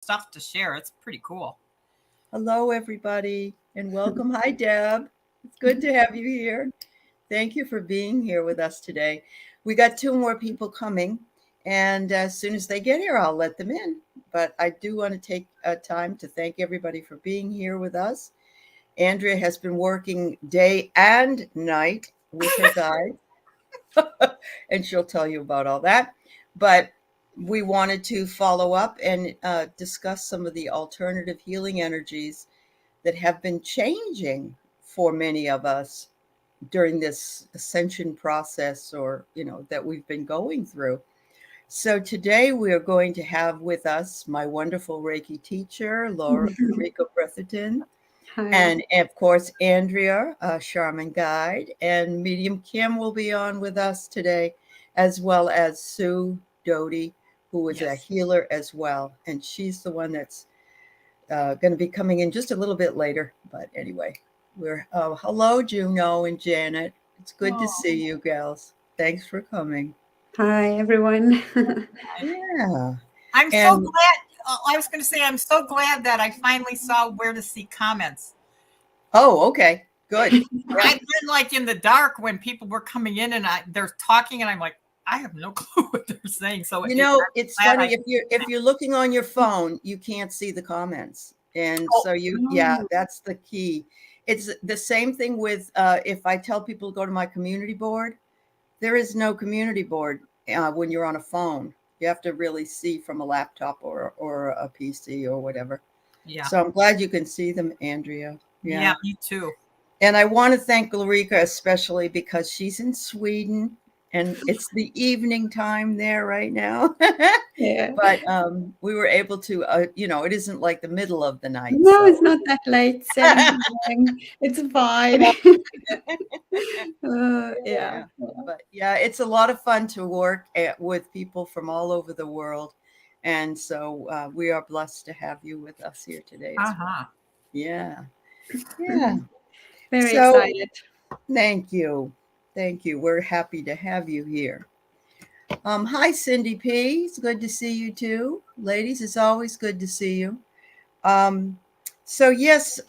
stuff to share. It's pretty cool. Hello, everybody, and welcome. Hi, Deb. It's good to have you here. Thank you for being here with us today. We got two more people coming, and as soon as they get here, I'll let them in. But I do want to take time to thank everybody for being here with us. Andrea has been working day and night with her guide, and she'll tell you about all that. But we wanted to follow up and discuss some of the alternative healing energies that have been changing for many of us during this ascension process, or that we've been going through. So today we are going to have with us my wonderful Reiki teacher, Laurika Bretherton, and of course Andrea, shaman guide, and medium Kim will be on with us today, as well as Sue Doty, who is a healer as well, and she's the one that's going to be coming in just a little bit later. But anyway, we're hello, Juno and Janet. It's good to see you, gals. Thanks for coming. Hi, everyone. Yeah. I'm so glad. I was going to say, I'm so glad that I finally saw where to see comments. Oh, okay. Good. I've been like in the dark when people were coming in and they're talking and I'm like, I have no clue what they're saying. So it's funny, if you're looking on your phone, you can't see the comments. And so that's the key. It's the same thing with if I tell people to go to my community board, there is no community board when you're on a phone. You have to really see from a laptop or a PC or whatever. Yeah. So I'm glad you can see them, Andrea. Yeah, me too. And I want to thank Laurika especially because she's in Sweden and it's the evening time there right now. Yeah. But we were able to, it isn't like the middle of the night. No, so. It's not that late. It's fine. Yeah. But yeah, it's a lot of fun to work with people from all over the world. And so we are blessed to have you with us here today. Uh-huh. Yeah. Yeah. Very excited. Thank you. Thank you. We're happy to have you here. Hi, Cindy P. It's good to see you too. Ladies, it's always good to see you. So yes,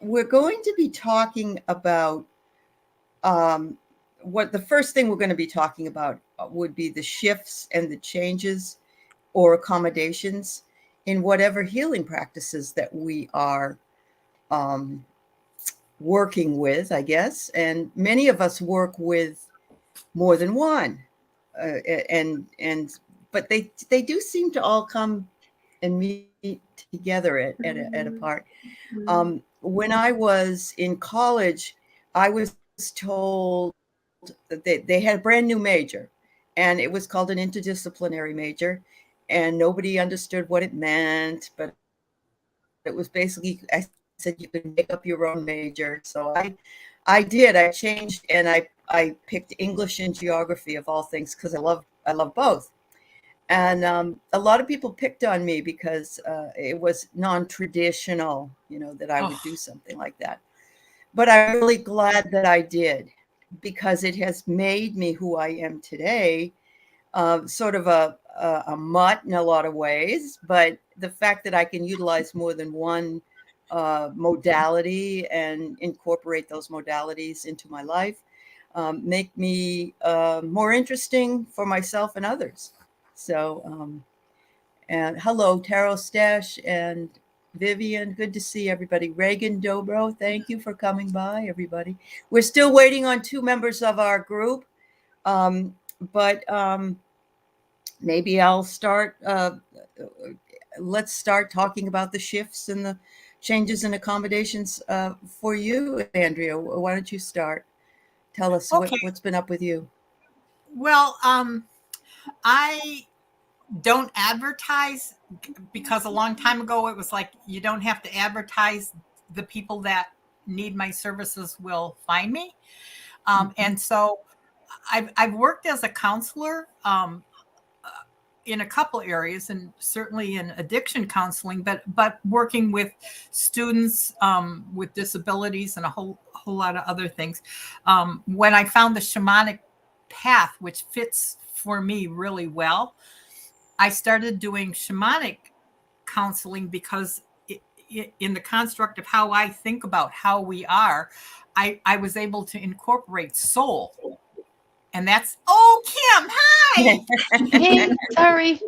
we're going to be talking about what the first thing we're going to be talking about would be the shifts and the changes or accommodations in whatever healing practices that we are working with, I guess. And many of us work with more than one, but they do seem to all come and meet together at a part. When I was in college, I was told that they had a brand new major, and it was called an interdisciplinary major, and nobody understood what it meant, but it was basically, I said you could make up your own major. So I did. I changed and I picked English and geography of all things because I love both. And a lot of people picked on me because it was non-traditional, that I would do something like that. But I'm really glad that I did, because it has made me who I am today, sort of a mutt in a lot of ways. But the fact that I can utilize more than one modality and incorporate those modalities into my life make me more interesting for myself and others. So, and hello, Taro Stash and Vivian. Good to see everybody. Reagan Dobro, thank you for coming by, everybody. We're still waiting on 2 members of our group, but maybe I'll start. Let's start talking about the shifts and the changes and accommodations for you, Andrea. Why don't you start? Tell us what's been up with you. Well, I don't advertise because a long time ago it was like you don't have to advertise. The people that need my services will find me. And so I've worked as a counselor in a couple areas, and certainly in addiction counseling, but working with students with disabilities and a whole lot of other things. When I found the shamanic path, which fits for me really well, I started doing shamanic counseling because in the construct of how I think about how we are, I was able to incorporate soul. And that's, oh, Kim, hi. Hey, sorry.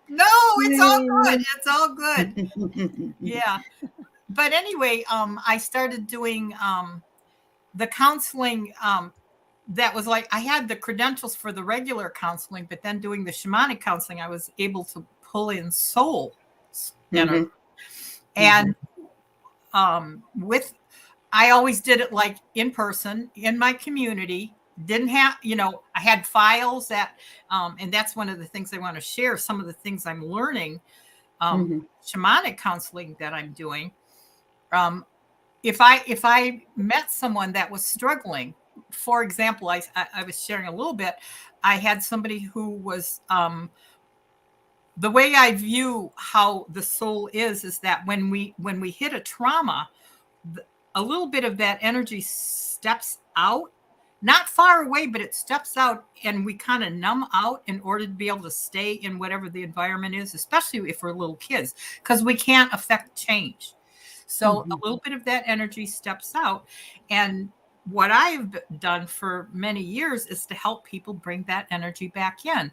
No, it's all good. It's all good. Yeah. But anyway, I started doing the counseling that was like, I had the credentials for the regular counseling, but then doing the shamanic counseling, I was able to pull in soul energy. And I always did it like in person in my community. Didn't have, I had files that, and that's one of the things I want to share. Some of the things I'm learning, shamanic counseling that I'm doing. If I met someone that was struggling, for example, I was sharing a little bit. I had somebody who was, the way I view how the soul is that when we hit a trauma, a little bit of that energy steps out, not far away, but it steps out, and we kind of numb out in order to be able to stay in whatever the environment is, especially if we're little kids, because we can't affect change. So a little bit of that energy steps out. And what I've done for many years is to help people bring that energy back in.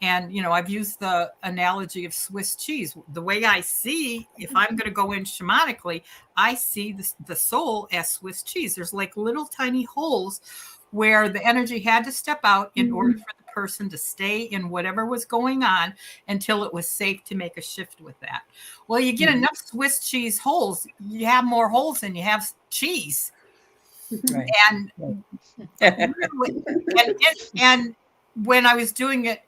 And, I've used the analogy of Swiss cheese. The way I see, if I'm going to go in shamanically, I see the soul as Swiss cheese. There's like little tiny holes where the energy had to step out in order for the person to stay in whatever was going on until it was safe to make a shift with that. Well, you get enough Swiss cheese holes, you have more holes than you have cheese. Right. And when I was doing it,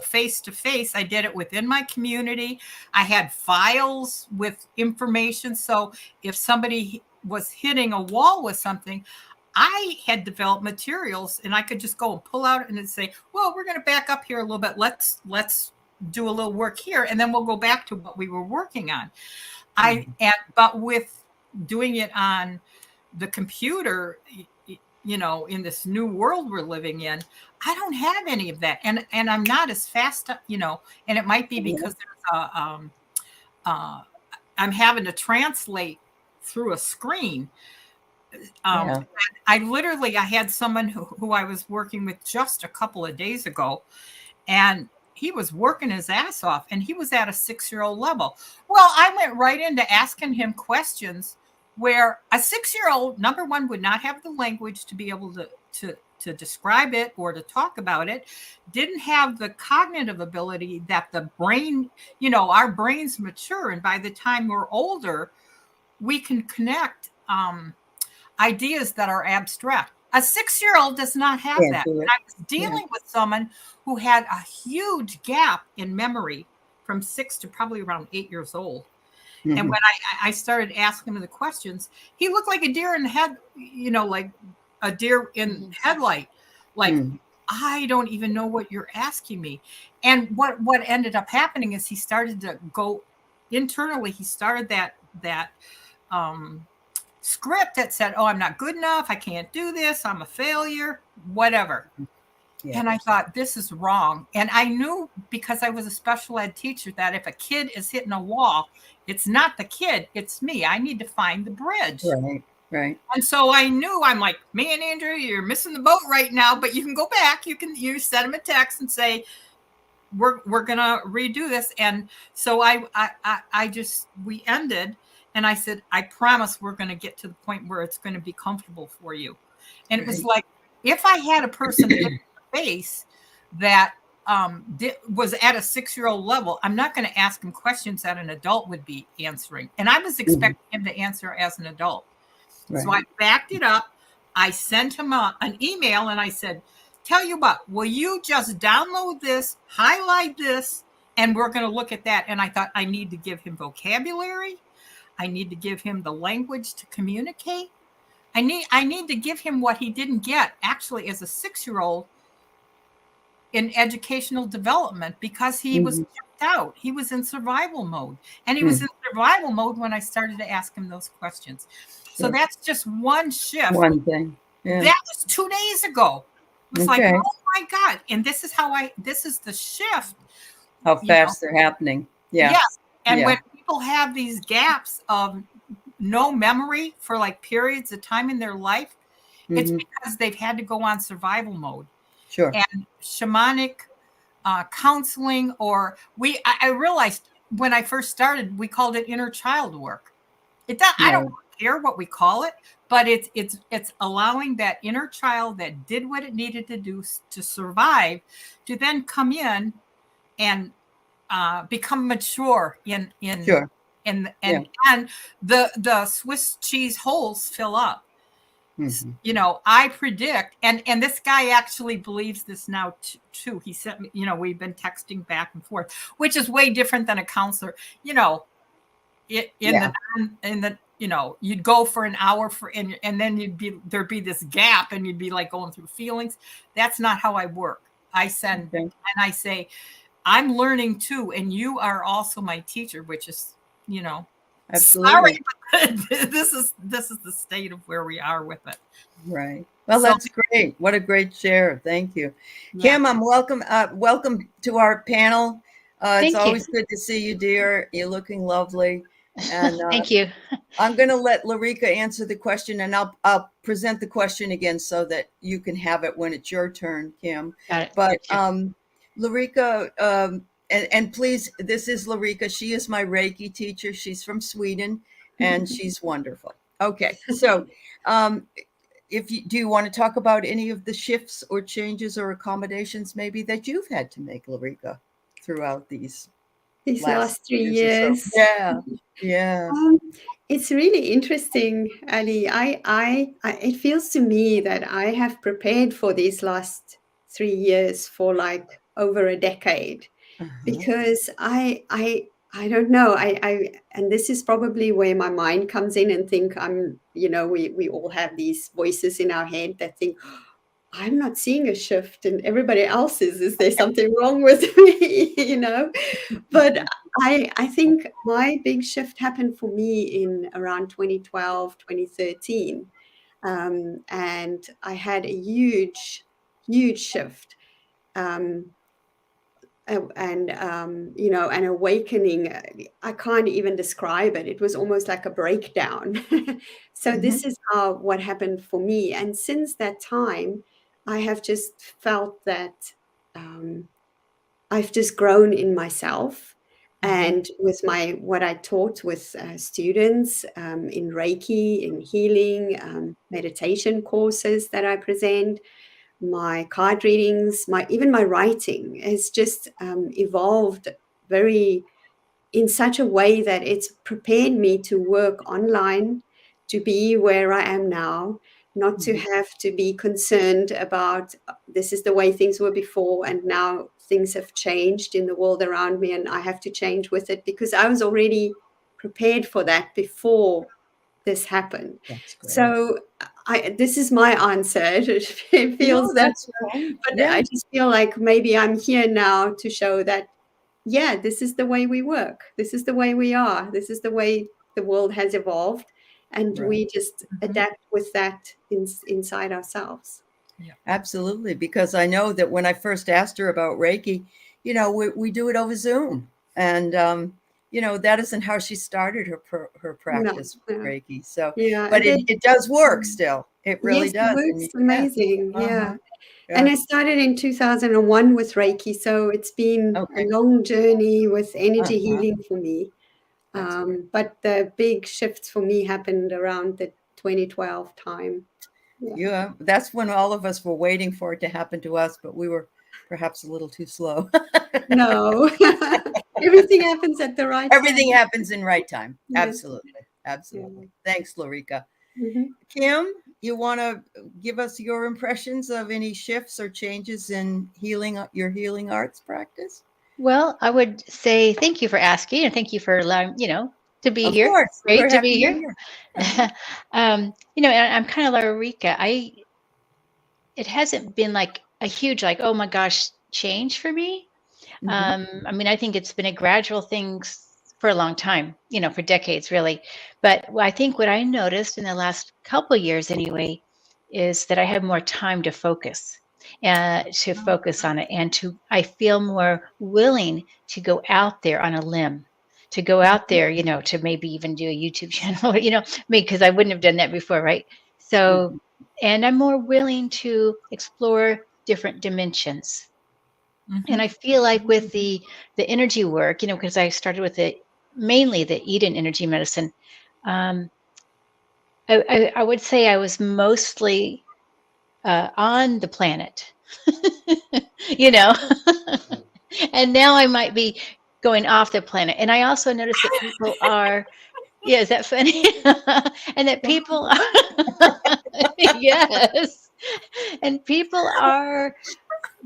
face to face, I did it within my community. I had files with information. So if somebody was hitting a wall with something, I had developed materials, and I could just go and pull out and say, well, we're going to back up here a little bit. Let's do a little work here, and then we'll go back to what we were working on. But with doing it on the computer, in this new world we're living in, I don't have any of that, and I'm not as fast, and it might be because there's I'm having to translate through a screen. I had someone who I was working with just a couple of days ago, and he was working his ass off, and he was at a 6-year-old level. Well, I went right into asking him questions where a 6-year-old, number one, would not have the language to be able to describe it or to talk about it, didn't have the cognitive ability that the brain, our brains mature, and by the time we're older, we can connect ideas that are abstract. A 6-year-old does not have that. And I was dealing with someone who had a huge gap in memory from 6 to probably around 8 years old. And when I started asking him the questions, he looked like a deer in the head, like a deer in headlight. Like, I don't even know what you're asking me. And what ended up happening is he started to go internally. He started that script that said, oh, I'm not good enough. I can't do this. I'm a failure, whatever. Yeah. And I thought, this is wrong. And I knew, because I was a special ed teacher, that if a kid is hitting a wall, it's not the kid, it's me. I need to find the bridge. Right. And so I knew, I'm like, man, Andrea, you're missing the boat right now, but you can go back. You send him a text and say, we're going to redo this. And so we ended, and I said, I promise we're going to get to the point where it's going to be comfortable for you. And it was like, if I had a person in the face that was at a 6-year-old level, I'm not going to ask him questions that an adult would be answering. And I was expecting him to answer as an adult. So I backed it up. I sent him an email, and I said, tell you what, will you just download this, highlight this, and we're going to look at that. And I thought, I need to give him vocabulary. I need to give him the language to communicate. I need to give him what he didn't get actually as a 6-year-old in educational development, because he was checked out. He was in survival mode. And he was in survival mode when I started to ask him those questions. So that's just one shift. One thing. Yeah. That was 2 days ago. It was like, oh my God. And this is the shift. How fast they're happening. Yeah. Yes. And when people have these gaps of no memory for like periods of time in their life, it's because they've had to go on survival mode. Sure. And shamanic counseling, or I realized when I first started, we called it inner child work. I don't care what we call it, but it's allowing that inner child that did what it needed to do to survive to then come in and become mature in Sure. and the Swiss cheese holes fill up. You know, I predict, and this guy actually believes this now too. He sent me, you know, we've been texting back and forth, which is way different than a counselor. You know, in the you know, you'd go for an hour and then there'd be this gap, and you'd be like going through feelings. That's not how I work. I send and I say, I'm learning too, and you are also my teacher, which is, you know. Absolutely. Sorry, but this is the state of where we are with it. Right. Well, that's great. What a great share. Thank you. Yeah. Kim, welcome to our panel. It's always good to see you, dear. You're looking lovely. And thank you. I'm going to let Laurika answer the question, and I'll present the question again so that you can have it when it's your turn, Kim. Got it. But Laurika, and please, this is Laurika. She is my Reiki teacher. She's from Sweden, and she's wonderful. Okay, so do you want to talk about any of the shifts or changes or accommodations maybe that you've had to make, Laurika, throughout these last 3 years? So? Yeah. It's really interesting, Ali. It feels to me that I have prepared for these last 3 years for like over a decade. Because I don't know. And this is probably where my mind comes in and think we all have these voices in our head that think, I'm not seeing a shift and everybody else is. Is there something wrong with me? You know? But I think my big shift happened for me in around 2012, 2013. And I had a huge shift. And an awakening. I can't even describe it. It was almost like a breakdown. So this is what happened for me. And since that time, I have just felt that I've just grown in myself, and with what I taught with students in Reiki, in healing, meditation courses that I present. My card readings, even my writing has just evolved in such a way that it's prepared me to work online, to be where I am now, not to have to be concerned about this is the way things were before and now things have changed in the world around me and I have to change with it, because I was already prepared for that before this happened. So this is my answer. It feels that's right. But I just feel like maybe I'm here now to show that, this is the way we work. This is the way we are. This is the way the world has evolved. And we just adapt with that inside ourselves. Yeah, absolutely. Because I know that when I first asked her about Reiki, we do it over Zoom. And, that isn't how she started her practice with Reiki. So, but it does work still. It really does. It works amazing. Yeah. And I started in 2001 with Reiki. So it's been a long journey with energy healing for me. But the big shifts for me happened around the 2012 time. Yeah, that's when all of us were waiting for it to happen to us, but we were perhaps a little too slow. No, everything happens at the right time. Everything happens in right time. Yes. Absolutely. Thanks, Laurika. Kim, you want to give us your impressions of any shifts or changes in your healing arts practice? Well, I would say thank you for asking, and thank you for allowing, to be here. Of course. Great to be here. And I'm kind of Laurika. It hasn't been like a huge, oh my gosh, change for me. I think it's been a gradual thing for a long time, for decades, really. But I think what I noticed in the last couple of years anyway, is that I have more time to focus. To focus on it, and I feel more willing to go out there on a limb, to go out there, to maybe even do a YouTube channel, because I wouldn't have done that before, right? So, and I'm more willing to explore different dimensions. And I feel like with the energy work, because I started with mainly the Eden energy medicine, I would say I was mostly on the planet, and now I might be going off the planet. And I also noticed that people are, yeah, is that funny? And that people are, yes, and people are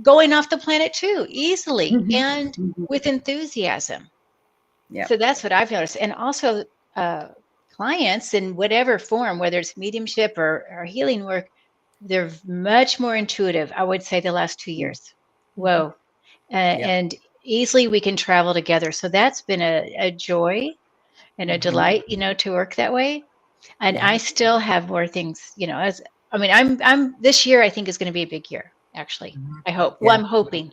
going off the planet too, easily and with enthusiasm. Yeah. So that's what I've noticed. And also clients in whatever form, whether it's mediumship or healing work, they're much more intuitive, I would say, the last 2 years. Whoa. And easily we can travel together. So that's been a joy and a delight, to work that way. And I still have more things, I'm this year, I think, is going to be a big year, actually. I hope. Well, I'm hoping.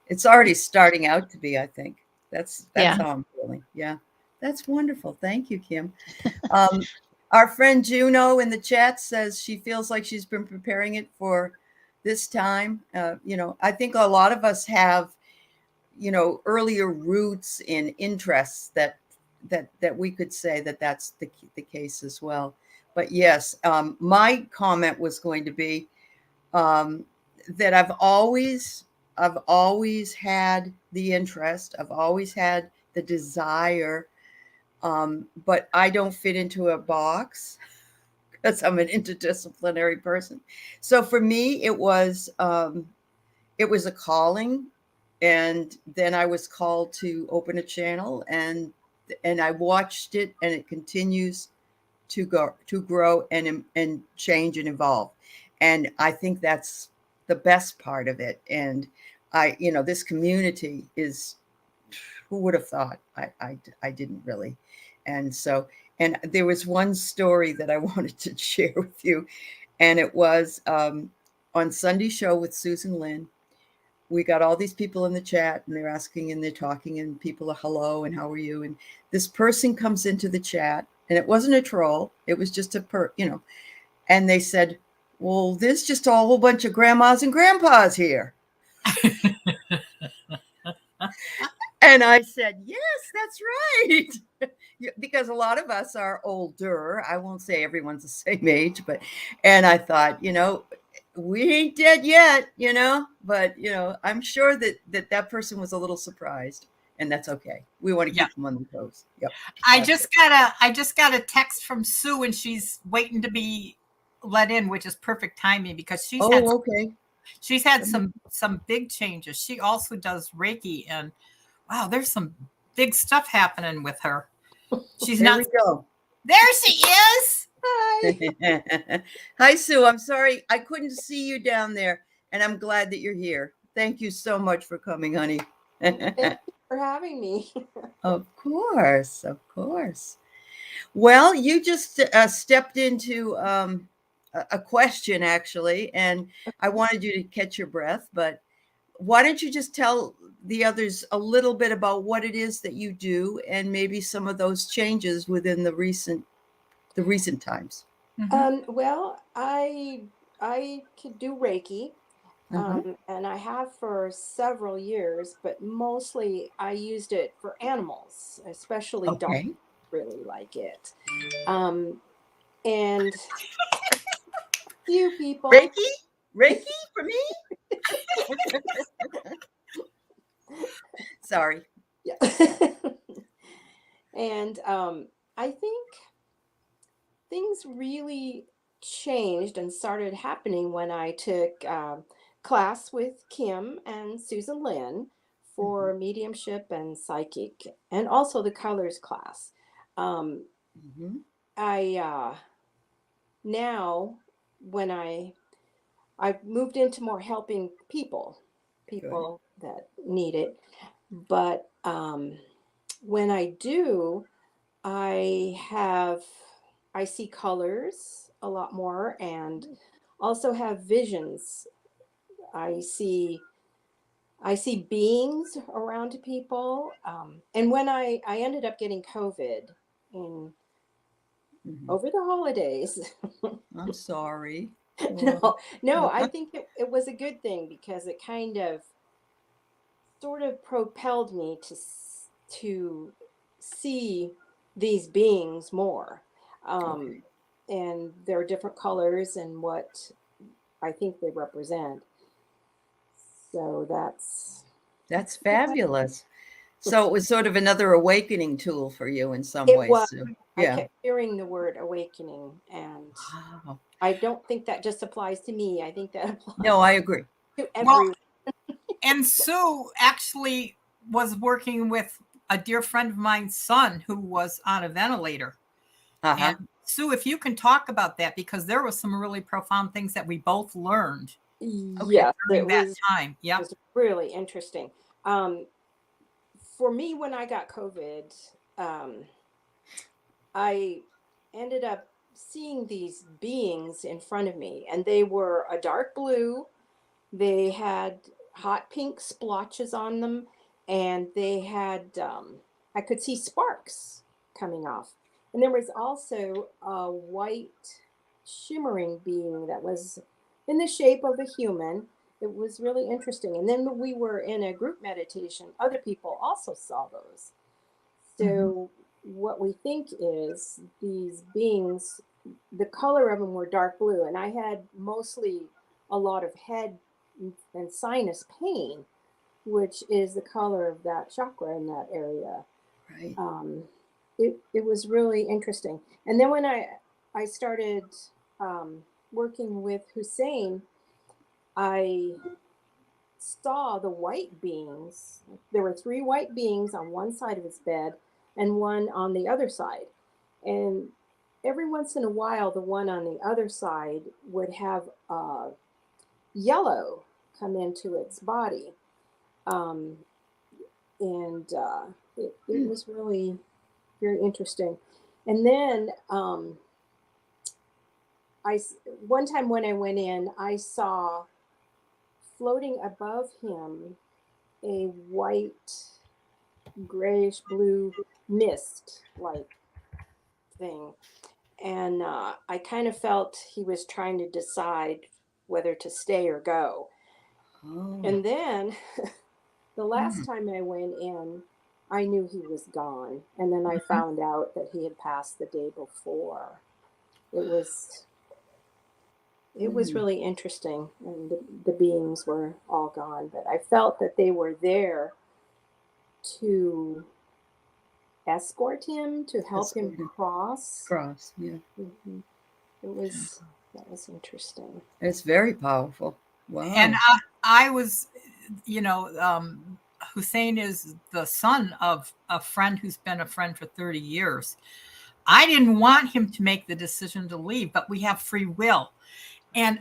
It's already starting out to be, I think. That's Yeah. how I'm feeling. Yeah. That's wonderful. Thank you, Kim. Our friend Juno in the chat says she feels like she's been preparing it for this time. I think a lot of us have, earlier roots in interests that we could say that that's the case as well. But yes, my comment was going to be that I've always had the interest. I've always had the desire, but I don't fit into a box because I'm an interdisciplinary person. So for me, it was a calling, and then I was called to open a channel, and I watched it, and it continues to grow and change and evolve. And I think that's the best part of it. And this community is, who would have thought? I didn't really. And so, and there was one story that I wanted to share with you. And it was on Sunday show with Susan Lynn. We got all these people in the chat, and they're asking and they're talking, and people are hello and how are you? And this person comes into the chat, and it wasn't a troll. It was just and they said, well, there's just a whole bunch of grandmas and grandpas here. And I said, yes, that's right. Because a lot of us are older. I won't say everyone's the same age, and I thought, we ain't dead yet, but, I'm sure that person was a little surprised, and that's okay. We want to keep them on their toes. Yep. I just got a text from Sue, and she's waiting to be let in, which is perfect timing because she's had some big changes. She also does Reiki, and wow, there's some big stuff happening with her. She's there we go. There she is. Hi. Hi, Sue. I'm sorry I couldn't see you down there, and I'm glad that you're here. Thank you so much for coming, honey. Thank you for having me. Of course. Well, you just stepped into a question, actually, and I wanted you to catch your breath, but why don't you just tell the others a little bit about what it is that you do and maybe some of those changes within the recent times? Well, I could do Reiki, and I have for several years, but mostly I used it for animals, especially dogs really like it. And few people. Reiki for me? Sorry. Yeah. And I think things really changed and started happening when I took class with Kim and Susan Lynn for mediumship and psychic, and also the colors class. I now when I've moved into more helping people that need it, but when I do, I see colors a lot more, and also have visions. I see I see beings around people. And when I ended up getting COVID in over the holidays. I'm sorry. No, I think it was a good thing because it kind of sort of propelled me to see these beings more. Okay. And their different colors and what I think they represent. So That's fabulous. So it was sort of another awakening tool for you in some it ways. was. So, I yeah. kept hearing the word awakening, and Wow. I don't think that just applies to me. I think that applies No, I agree. to Well, everyone. and Sue actually was working with a dear friend of mine's son who was on a ventilator. Uh-huh. And Sue, if you can talk about that, because there was some really profound things that we both learned Yes, during it that was. time. It Yep. was really interesting. For me, when I got COVID, I ended up seeing these beings in front of me, and they were a dark blue. They had hot pink splotches on them, and they had, I could see sparks coming off. And there was also a white shimmering being that was in the shape of a human. It was really interesting. And then when we were in a group meditation, other people also saw those. So what we think is these beings, the color of them were dark blue, and I had mostly a lot of head and sinus pain, which is the color of that chakra in that area. Right. It was really interesting. And then when I started working with Hussein, I saw the white beings. There were 3 white beings on one side of his bed and one on the other side. And every once in a while, the one on the other side would have yellow come into its body. And it was really very interesting. And then one time when I went in, I saw floating above him a white, grayish blue mist like thing. And I kind of felt he was trying to decide whether to stay or go. Oh. And then the last time I went in, I knew he was gone. And then I found out that he had passed the day before. It was really interesting. And the beings were all gone. But I felt that they were there to escort him, to help him cross. Yeah. That was interesting. It's very powerful. Wow. And I was, Hussein is the son of a friend who's been a friend for 30 years. I didn't want him to make the decision to leave, but we have free will. And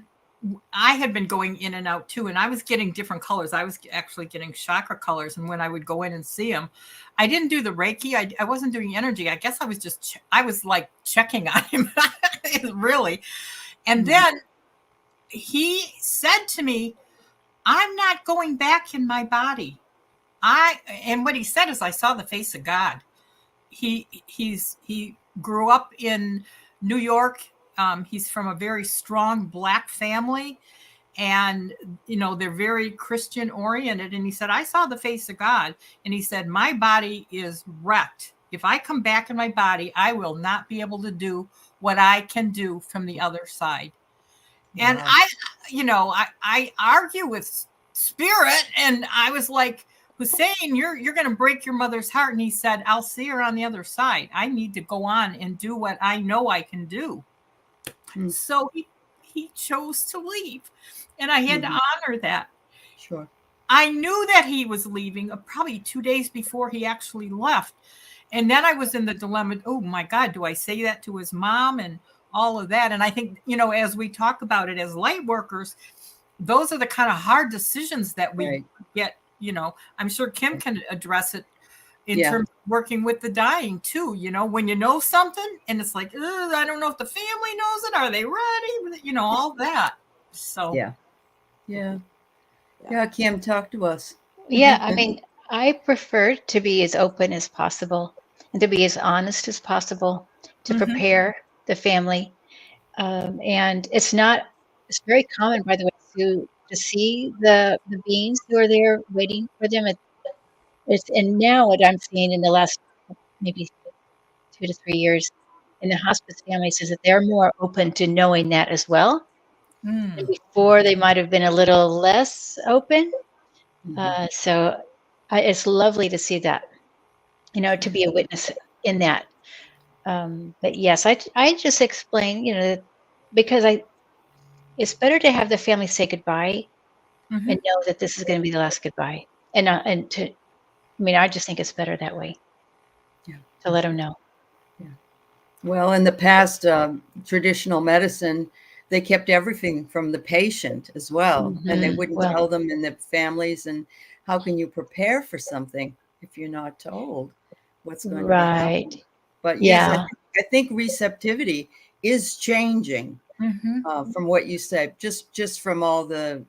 I had been going in and out too, and I was getting different colors. I was actually getting chakra colors. And when I would go in and see him, I didn't do the Reiki. I wasn't doing energy. I guess I was just, I was like checking on him, really. And then he said to me, I'm not going back in my body. And what he said is, I saw the face of God. He grew up in New York. He's from a very strong Black family, and they're very Christian oriented. And he said, I saw the face of God. And he said, my body is wrecked. If I come back in my body, I will not be able to do what I can do from the other side. Wow. And I argue with spirit, and I was like, Hussein, you're going to break your mother's heart. And he said, I'll see her on the other side. I need to go on and do what I know I can do. So he chose to leave, and I had to honor that. Sure. I knew that he was leaving probably 2 days before he actually left. And then I was in the dilemma, oh my God, do I say that to his mom and all of that? And I think, as we talk about it as light workers, those are the kind of hard decisions that we get, I'm sure Kim can address it in terms of working with the dying too, when you know something and it's like, I don't know if the family knows it. Are they ready? All that. So. Yeah, Kim, talk to us. Yeah, I mean, I prefer to be as open as possible and to be as honest as possible to prepare the family. And it's very common, by the way, to see the beings who are there waiting for them. And now what I'm seeing in the last maybe 2 to 3 years in the hospice families is that they're more open to knowing that as well. And before they might have been a little less open. So it's lovely to see that, to be a witness in that. But yes, I just explain, because it's better to have the family say goodbye and know that this is going to be the last goodbye. I just think it's better that way. Yeah. To let them know. Yeah. Well, in the past, traditional medicine, they kept everything from the patient as well, and they wouldn't tell them in the families. And how can you prepare for something if you're not told what's going to be happening? But yes, I think receptivity is changing from what you said, just from all the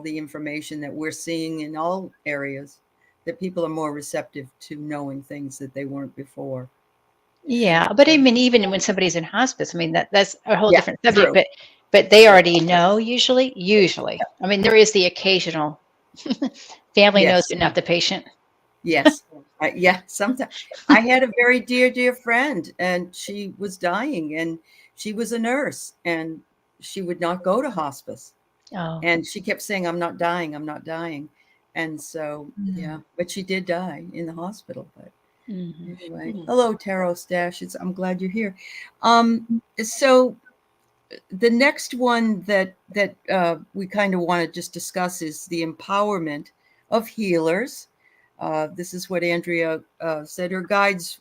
information that we're seeing in all areas, that people are more receptive to knowing things that they weren't before. Yeah, but I mean, even when somebody's in hospice, I mean that's a whole different subject. But they already know usually. I mean, there is the occasional family knows, but not the patient. Yes. Sometimes I had a very dear friend, and she was dying, and she was a nurse, and she would not go to hospice. Oh. And she kept saying, I'm not dying. I'm not dying. And so, but she did die in the hospital. But anyway, hello, Tarot Stash. I'm glad you're here. So the next one that we kind of want to just discuss is the empowerment of healers. This is what Andrea said her guides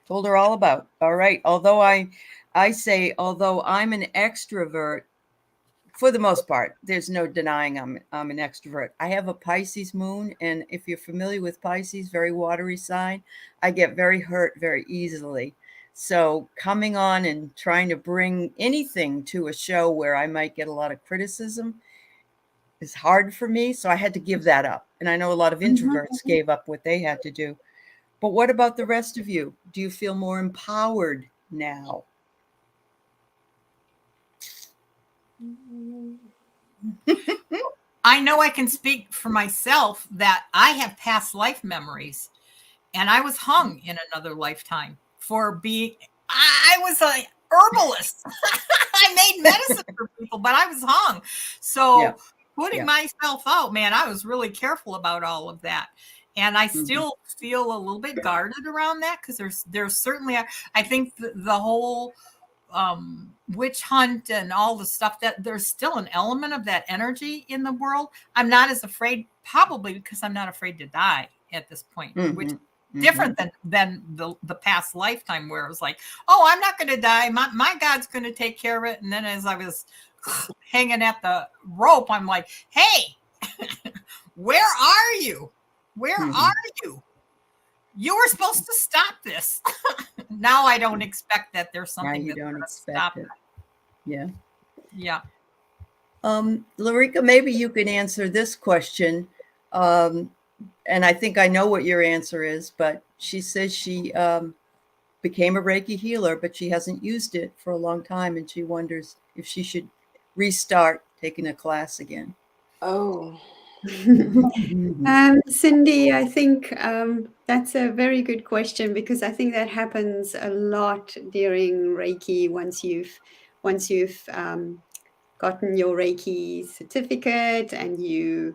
told her all about. All right. Although although I'm an extrovert, for the most part, there's no denying I'm an extrovert. I have a Pisces moon, and if you're familiar with Pisces, very watery sign, I get very hurt very easily. So coming on and trying to bring anything to a show where I might get a lot of criticism is hard for me. So I had to give that up. And I know a lot of introverts gave up what they had to do. But what about the rest of you? Do you feel more empowered now? I know I can speak for myself that I have past life memories, and I was hung in another lifetime for being, I was a herbalist. I made medicine for people, but I was hung. So putting myself out, man, I was really careful about all of that. And I still feel a little bit guarded around that, because there's certainly, I think the whole witch hunt and all the stuff, that there's still an element of that energy in the world. I'm not as afraid, probably because I'm not afraid to die at this point, which is different than the past lifetime, where it was like, oh, I'm not going to die. My God's going to take care of it. And then as I was hanging at the rope, I'm like, hey, where are you? Where are you? You were supposed to stop this. Now I don't expect that there's something that's going to stop it. Yeah. Yeah. Laurika, maybe you can answer this question. And I think I know what your answer is, but she says she became a Reiki healer, but she hasn't used it for a long time. And she wonders if she should restart taking a class again. Oh. Cindy, I think that's a very good question, because I think that happens a lot during Reiki. Once you've gotten your Reiki certificate, and you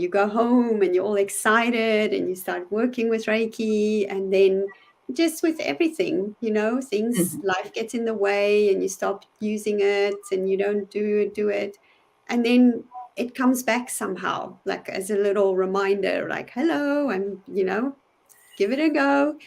go home and you're all excited and you start working with Reiki, and then just with everything, things, life gets in the way, and you stop using it, and you don't do it, and then it comes back somehow, like as a little reminder, like, hello, I'm, give it a go.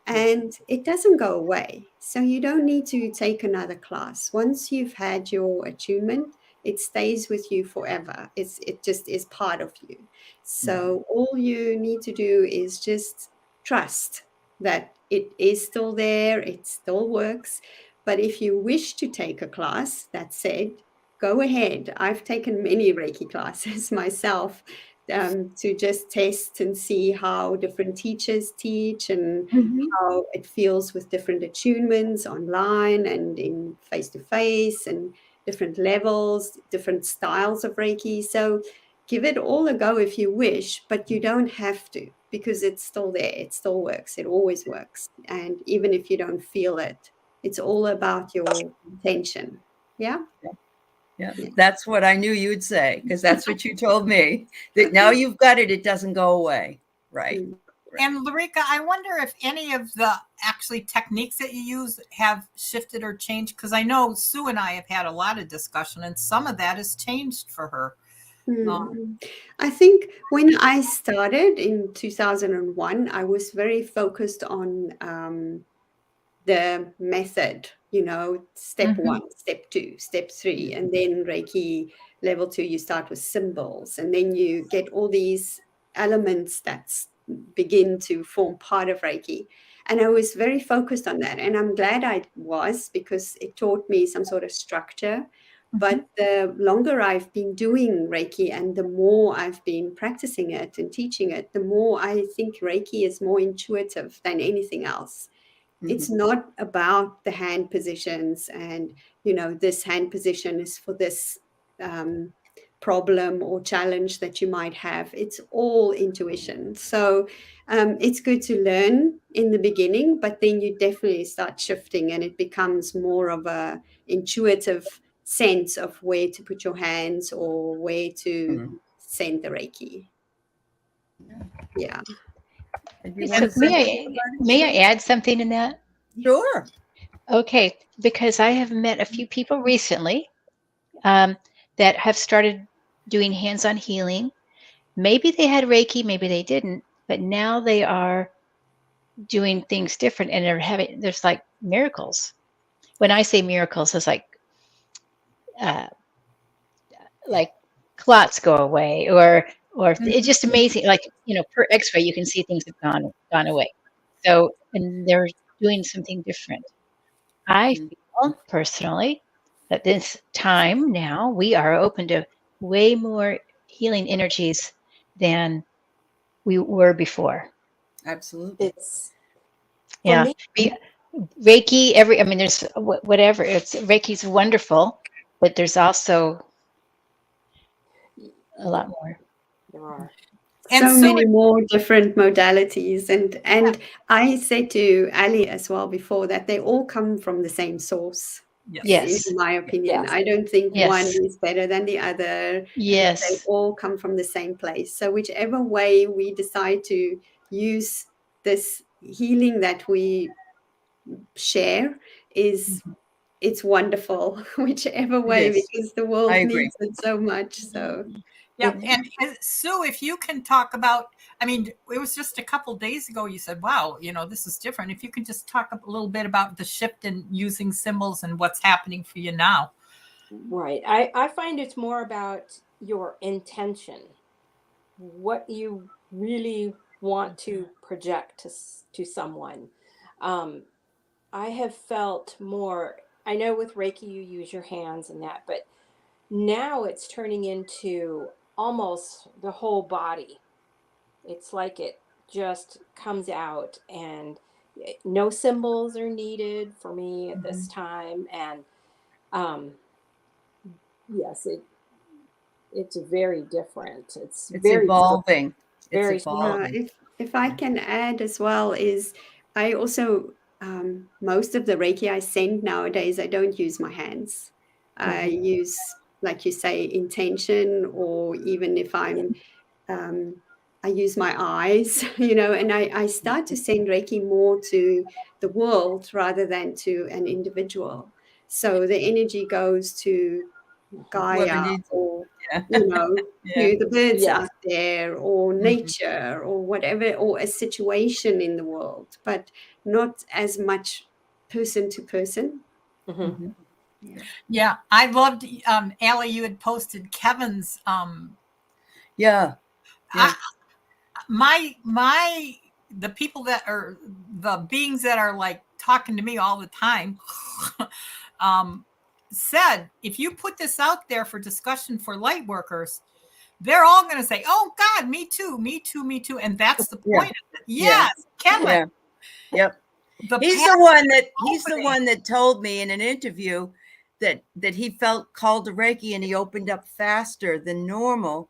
And it doesn't go away. So you don't need to take another class. Once you've had your attunement, it stays with you forever. It just is part of you. So all you need to do is just trust that it is still there, it still works. But if you wish to take a class, that said, go ahead. I've taken many Reiki classes myself, to just test and see how different teachers teach and Mhm. how it feels with different attunements online and in face-to-face and different levels, different styles of Reiki. So give it all a go if you wish, but you don't have to, because it's still there. It still works. It always works. And even if you don't feel it, it's all about your intention. Yeah. Yeah, Yeah. that's what I knew you'd say, because that's what you told me. That now you've got it, it doesn't go away. Right. Mm. And Laurika, I wonder if any of the actually techniques that you use have shifted or changed, because I know Sue and I have had a lot of discussion, and some of that has changed for her. I think when I started in 2001, I was very focused on the method, step Mhm. 1, step 2, step 3, and then Reiki level 2, you start with symbols, and then you get all these elements that begin to form part of Reiki. And I was very focused on that. And I'm glad I was, because it taught me some sort of structure. But the longer I've been doing Reiki and the more I've been practicing it and teaching it, the more I think Reiki is more intuitive than anything else. It's not about the hand positions and, this hand position is for this problem or challenge that you might have. It's all intuition. So it's good to learn in the beginning, but then you definitely start shifting and it becomes more of a intuitive sense of where to put your hands or where to send the Reiki. Yeah. And you So want to say something about it? may I add something in that? Sure. Okay, because I have met a few people recently that have started doing hands-on healing. Maybe they had Reiki, maybe they didn't, but now they are doing things different and there's like miracles. When I say miracles, it's uh, like clots go away or it's just amazing. Like, per X-ray, you can see things have gone away. So, and they're doing something different. I feel personally that this time now we are open to way more healing energies than we were before. Absolutely. It's for Yeah. me. Reiki, there's whatever. Reiki's wonderful, but there's also a lot more. There are. And So Sue, many more different modalities, and I said to Ali as well before that they all come from the same source. yes. Yes. In my opinion, Yes. I don't think one Yes. is better than the other. They Yes. all come from the same place. So whichever way we decide to use this healing that we share is it's wonderful, whichever way, is. because the I world agree. needs it so much. So Yeah. And Sue, if you can talk about, it was just a couple days ago you said, wow, this is different. If you could just talk a little bit about the shift in using symbols and what's happening for you now. Right. I find it's more about your intention, what you really want to project to someone. Um, I have felt more, I know with Reiki you use your hands and that, but now it's turning into almost the whole body. It's like it just comes out and no symbols are needed for me at this time. And um, yes, it's very different. It's It's very strong, evolving. It's very strong. evolving. if I can add as well is I also most of the Reiki I send nowadays I don't use my hands. I use, like you say, intention, or even if I'm I use my eyes, and I start to send Reiki more to the world rather than to an individual. So the energy goes to Whoever Gaia, needs it. or Yeah. Yeah. to the birds Yes. out there, or nature, or whatever, or a situation in the world, but not as much person to person. Mhm. Yeah. I loved, Allie, you had posted Kevin's, Yeah. Yeah. the people that are the beings that are like talking to me all the time said, if you put this out there for discussion for light workers, they're all going to say, "Oh God, me too, me too, me too," and that's the point of it. Yes, Kevin. Yeah. Yep. The He's path the opening. one that told me in an interview that he felt called to Reiki and he opened up faster than normal.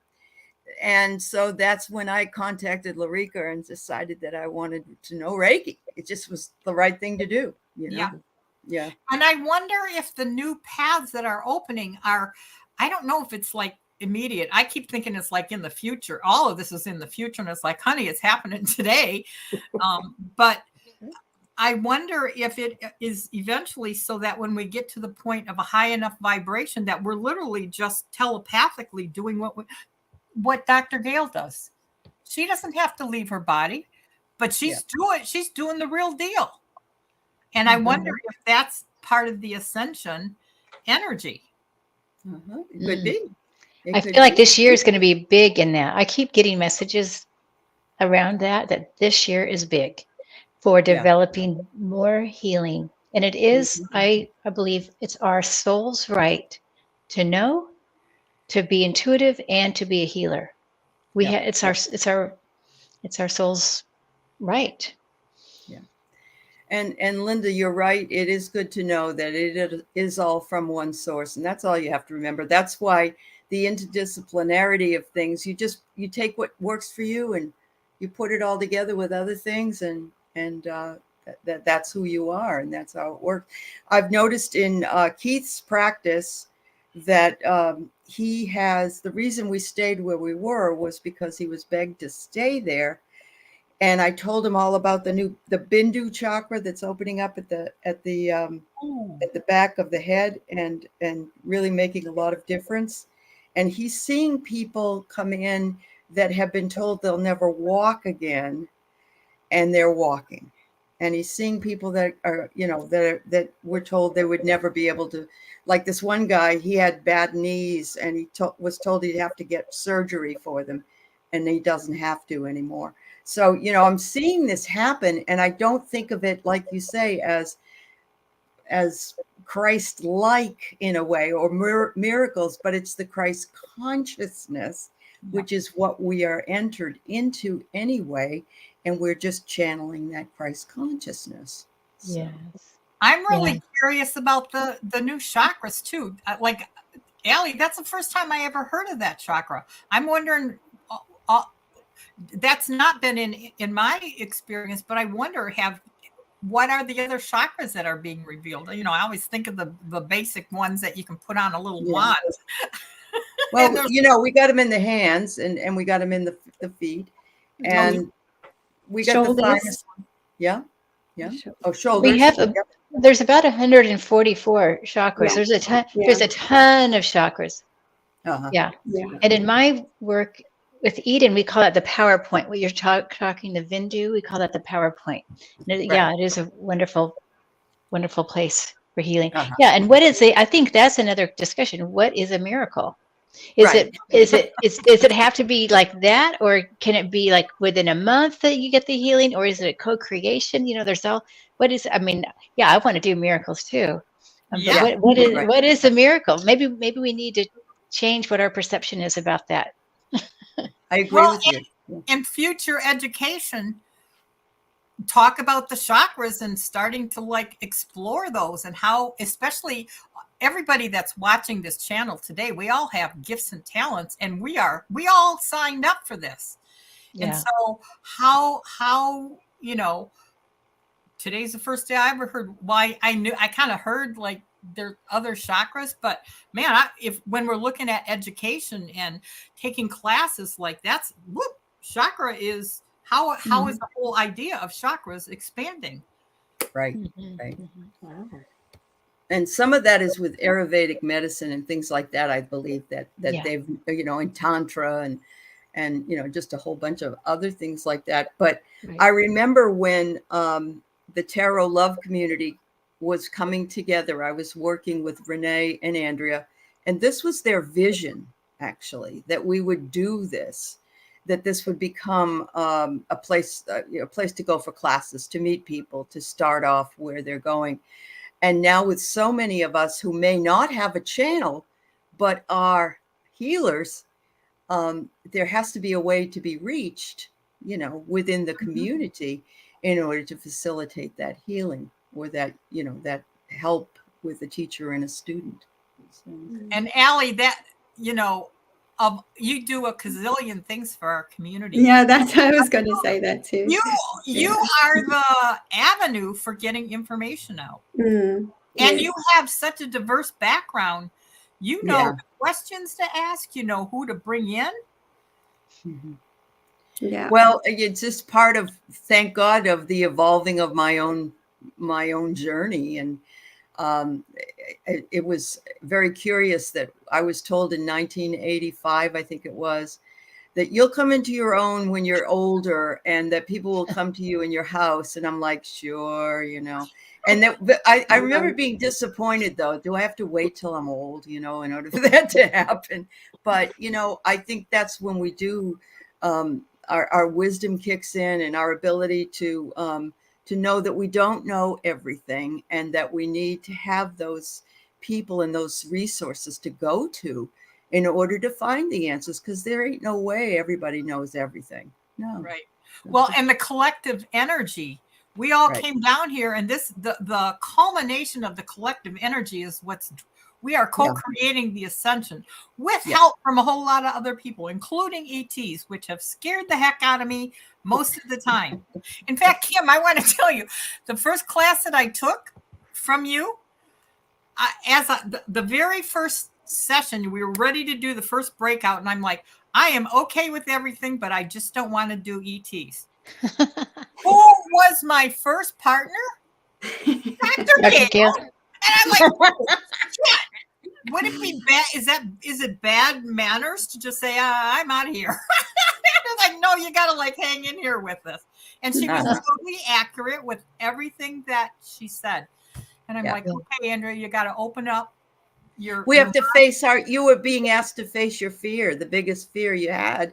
And so that's when I contacted Laurika and decided that I wanted to know Reiki. It just was the right thing to do, you know? Yeah. Yeah. And I wonder if the new paths that are opening are, I don't know if it's like immediate. I keep thinking it's like in the future. All of this is in the future. And it's like, honey, it's happening today. But I wonder if it is eventually so that when we get to the point of a high enough vibration that we're literally just telepathically doing what Dr. Gale does. She doesn't have to leave her body, but she's doing the real deal. And I wonder if that's part of the ascension energy. It could be. I feel like this year is going to be big in that. I keep getting messages around that this year is big for developing more healing. And it is, I believe it's our soul's right to know, to be intuitive, and to be a healer. It's our soul's right. Yeah. And Linda, you're right. It is good to know that it is all from one source, and that's all you have to remember. That's why the interdisciplinarity of things, you take what works for you and you put it all together with other things, and that's who you are, and that's how it works. I've noticed in Keith's practice that he has, the reason we stayed where we were was because he was begged to stay there. And I told him all about the Bindu chakra that's opening up at the back of the head and really making a lot of difference. And he's seeing people come in that have been told they'll never walk again, and they're walking. And he's seeing people that are, that were told they would never be able to, like this one guy, he had bad knees and he was told he'd have to get surgery for them, and he doesn't have to anymore. So, I'm seeing this happen, and I don't think of it, like you say, as Christ-like in a way, or miracles, but it's the Christ consciousness, which is what we are entered into anyway. And we're just channeling that Christ consciousness. So. Yes. I'm really curious about the new chakras too. Like, Allie, that's the first time I ever heard of that chakra. I'm wondering, that's not been in my experience, but I wonder, what are the other chakras that are being revealed? I always think of the basic ones that you can put on a little wand. Well, we got them in the hands, and we got them in the feet, and we got shoulders. the finest one. Yeah. Oh, shoulders. We have there's about 144 chakras. Yeah. There's a ton of chakras. Uh-huh. And in my work with Eden, we call that the PowerPoint. What you're talking, the Vindu, we call that the PowerPoint. Yeah, it is a wonderful, wonderful place for healing. Yeah, and what is I think that's another discussion. What is a miracle? Does it have to be like that, or can it be like within a month that you get the healing, or is it a co-creation? There's all. What is? I want to do miracles too. But what is a miracle? Maybe we need to change what our perception is about that. I agree with you. In future education, talk about the chakras and starting to explore those, and how, especially everybody that's watching this channel today, we all have gifts and talents, and we all signed up for this. And so how today's the first day I ever heard. Why I kind of heard there are other chakras, but man, when we're looking at education and taking classes, that's chakra is how is the whole idea of chakras expanding. Right. Wow. And some of that is with Ayurvedic medicine and things like that. I believe that they've, in Tantra and just a whole bunch of other things like that. But I remember when the Tarot Love community was coming together, I was working with Renee and Andrea, and this was their vision, actually, that we would do this, that this would become a place to go for classes, to meet people, to start off where they're going. And now with so many of us who may not have a channel, but are healers, there has to be a way to be reached, within the community in order to facilitate that healing or that, that help with a teacher and a student. So. And Allie, that, you do a gazillion things for our community. Yeah, that's I was going to say that too. You are the avenue for getting information out. And you have such a diverse background. You know questions to ask, you know who to bring in. Mm-hmm. Yeah. Well, it's just part of, thank God, of the evolving of my own journey. And it was very curious that I was told in 1985, I think it was, that you'll come into your own when you're older and that people will come to you in your house. And I'm like, sure, And I remember being disappointed, though. Do I have to wait till I'm old, in order for that to happen? But, I think that's when we do, our wisdom kicks in, and our ability to know that we don't know everything, and that we need to have those people and those resources to go to in order to find the answers, because there ain't no way everybody knows everything. No. Right. Well, and the collective energy. We all came down here, and the culmination of the collective energy is we are co-creating the ascension with help from a whole lot of other people, including ETs, which have scared the heck out of me most of the time. In fact, Kim, I want to tell you, the first class that I took from you, the very first session, we were ready to do the first breakout, and I'm like, I am okay with everything, but I just don't want to do ETs. Who was my first partner? Dr. Gail. And I'm like, would it be bad? Is it bad manners to just say, I'm out of here? I was like, no, you got to hang in here with us. And she was totally accurate with everything that she said. And I'm like, okay, Andrea, you got to open up we have to face you were being asked to face your fear, the biggest fear you had.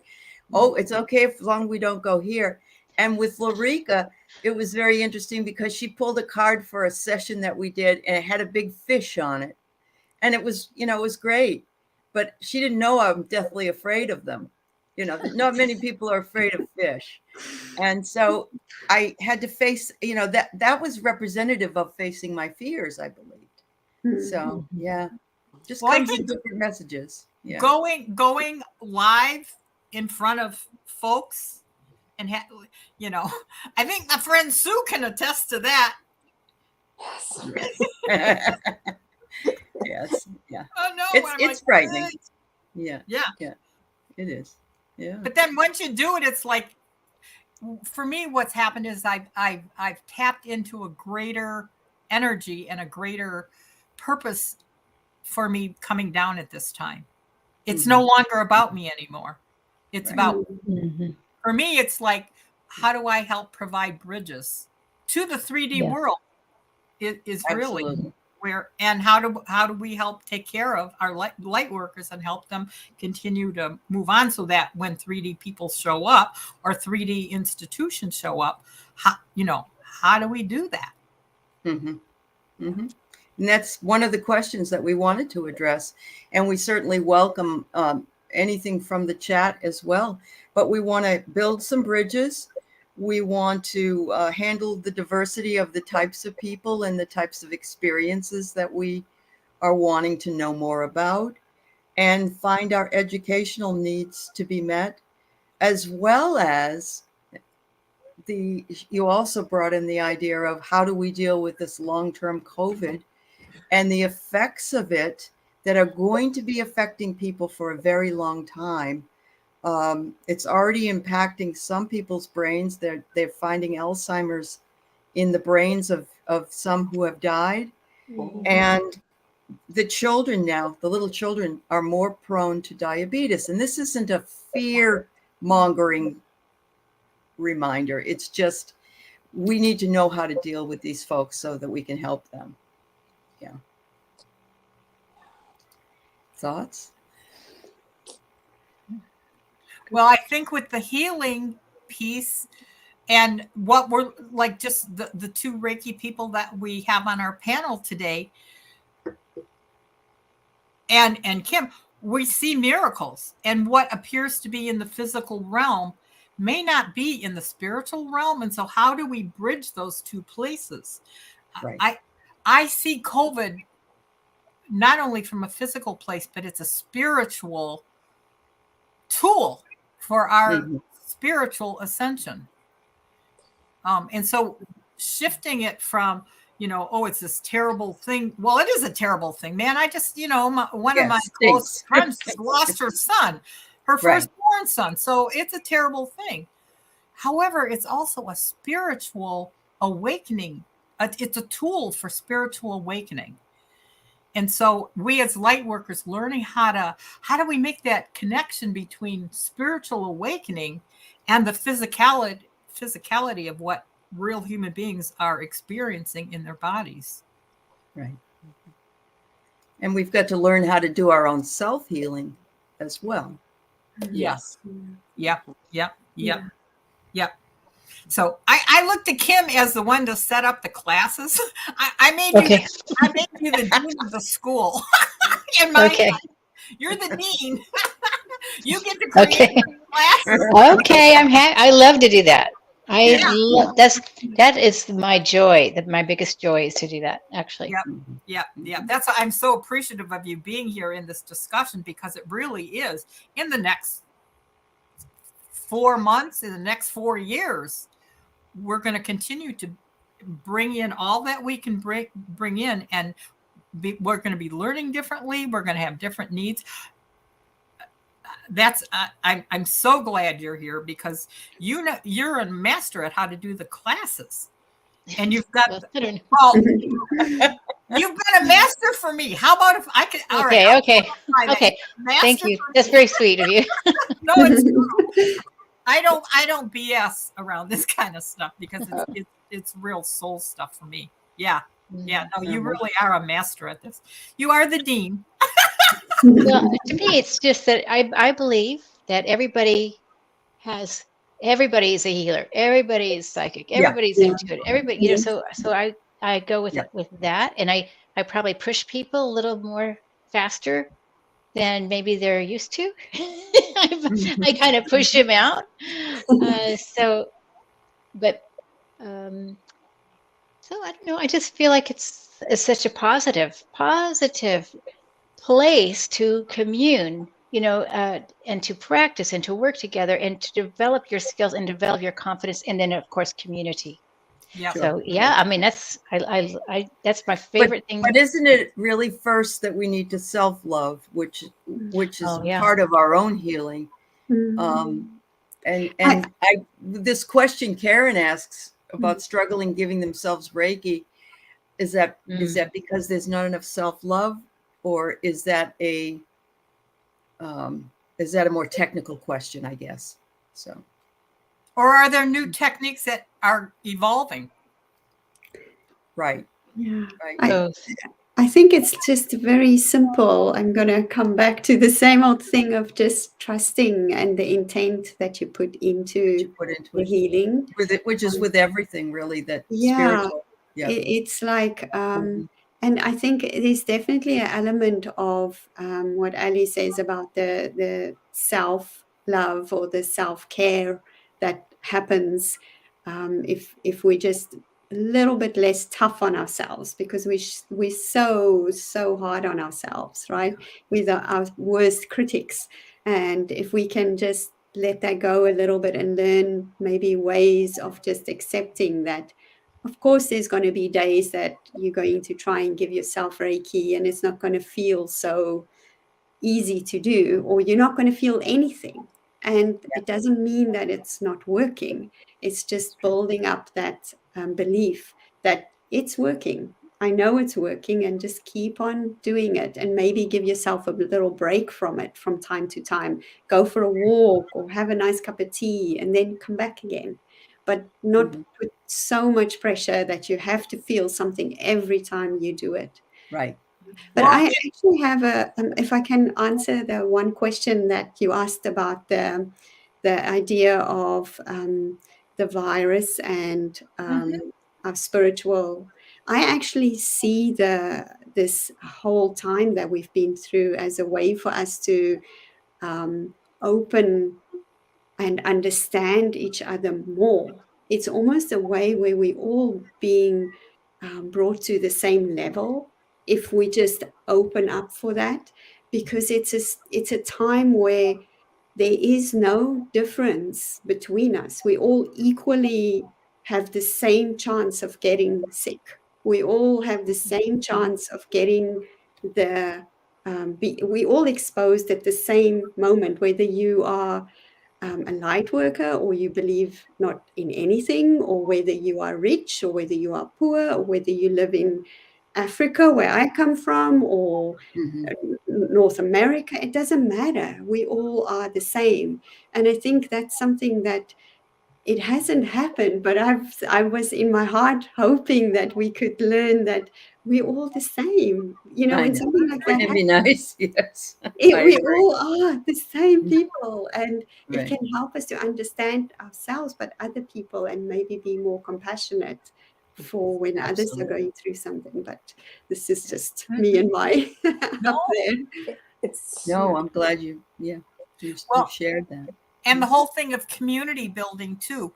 Oh, it's okay as long as we don't go here. And with Laurika, it was very interesting because she pulled a card for a session that we did, and it had a big fish on it. And it was, it was great, but she didn't know I'm deathly afraid of them. Not many people are afraid of fish. And so I had to face, that was representative of facing my fears, I believed. So, just comes in different messages. Yeah. Going live in front of folks, and I think my friend Sue can attest to that. Yes. Yes. Yeah. Oh no, it's frightening. Yeah. It is. Yeah. But then once you do it, it's like, for me, what's happened is I've tapped into a greater energy and a greater purpose for me coming down at this time. It's no longer about me anymore. It's about, for me, it's like, how do I help provide bridges to the 3D world? It is really where, and how do we help take care of our light workers and help them continue to move on, so that when 3D people show up or 3D institutions show up, how do we do that? And that's one of the questions that we wanted to address. And we certainly welcome anything from the chat as well. But we want to build some bridges. We want to handle the diversity of the types of people and the types of experiences that we are wanting to know more about, and find our educational needs to be met, as well as you also brought in the idea of how do we deal with this long-term COVID and the effects of it that are going to be affecting people for a very long time. It's already impacting some people's brains. They're finding Alzheimer's in the brains of some who have died. And the children now, the little children, are more prone to diabetes. And this isn't a fear-mongering reminder. It's just, we need to know how to deal with these folks so that we can help them. Yeah. Thoughts? Well, I think with the healing piece and what we're like, just the two Reiki people that we have on our panel today, and Kim, we see miracles, and what appears to be in the physical realm may not be in the spiritual realm. And so how do we bridge those two places? Right. I see COVID not only from a physical place, but it's a spiritual tool for our spiritual ascension. And so shifting it from, oh, it's this terrible thing. Well, it is a terrible thing, man. I just, one of my close friends lost her son, her firstborn son. So it's a terrible thing. However, it's also a spiritual awakening. It's a tool for spiritual awakening. And so we as light workers learning how do we make that connection between spiritual awakening and the physicality of what real human beings are experiencing in their bodies. Right. And we've got to learn how to do our own self-healing as well. Yes. Yep. So I looked to Kim as the one to set up the classes. I made you the dean of the school. In my mind. You're the dean. You get to create classes. Okay, I love to do that. That is my joy. My biggest joy is to do that, actually. Yep. That's why I'm so appreciative of you being here in this discussion, because it really is in the next 4 months, in the next 4 years, we're going to continue to bring in all that we can bring in, and we're going to be learning differently. We're going to have different needs. That's I'm so glad you're here, because you're a master at how to do the classes, and you've got you've got a master for me. How about if I could? Okay. Thank you. That's very sweet of you. No, it's true. I don't BS around this kind of stuff, because it's real soul stuff for me. Yeah. No, you really are a master at this. You are the dean. Well, to me, it's just that I believe that everybody is a healer. Everybody is psychic. Everybody's intuitive. Everybody, so I go with that, and I probably push people a little more faster than maybe they're used to. I kind of push them out. So I don't know. I just feel like it's such a positive place to commune, and to practice and to work together and to develop your skills and develop your confidence, and then of course community. Yeah. So I mean that's that's my favorite thing. But isn't it really first that we need to self-love, which is part of our own healing? And this question Karen asks about struggling giving themselves Reiki, is that because there's not enough self-love, or is that a more technical question, I guess? So, or are there new techniques that are evolving? Right. Yeah. Right. I think it's just very simple. I'm going to come back to the same old thing of just trusting and the intent that you put into the healing. With it, which is with everything, really, that spiritual. Yeah. It's like, and I think there's definitely an element of what Ali says about the self-love or the self-care that happens if we just a little bit less tough on ourselves, because we're so hard on ourselves, right? We're our worst critics. And if we can just let that go a little bit and learn maybe ways of just accepting that, of course, there's going to be days that you're going to try and give yourself Reiki and it's not going to feel so easy to do, or you're not going to feel anything. And it doesn't mean that it's not working. It's just building up that belief that it's working. I know it's working, and just keep on doing it, and maybe give yourself a little break from it from time to time. Go for a walk or have a nice cup of tea and then come back again. But not put so much pressure that you have to feel something every time you do it. Right. But I actually have if I can answer the one question that you asked about the idea of the virus and our spiritual. I actually see the this whole time that we've been through as a way for us to open and understand each other more. It's almost a way where we all being brought to the same level if we just open up for that, because it's a time where there is no difference between us. We all equally have the same chance of getting sick. We all have the same chance of getting we all exposed at the same moment, whether you are a light worker or you believe not in anything, or whether you are rich or whether you are poor, or whether you live in Africa, where I come from, or North America. It doesn't matter. We all are the same. And I think that's something that it hasn't happened, but I was in my heart hoping that we could learn that we're all the same. You know, when something like that Wouldn't it be happens, nice? Yes. we all are the same people, and it Right. can help us to understand ourselves, but other people, and maybe be more compassionate for when others are Absolutely. going through something. But this is just me and my No, up there. It's No, I'm glad you Well, shared that. and the whole thing of community building too.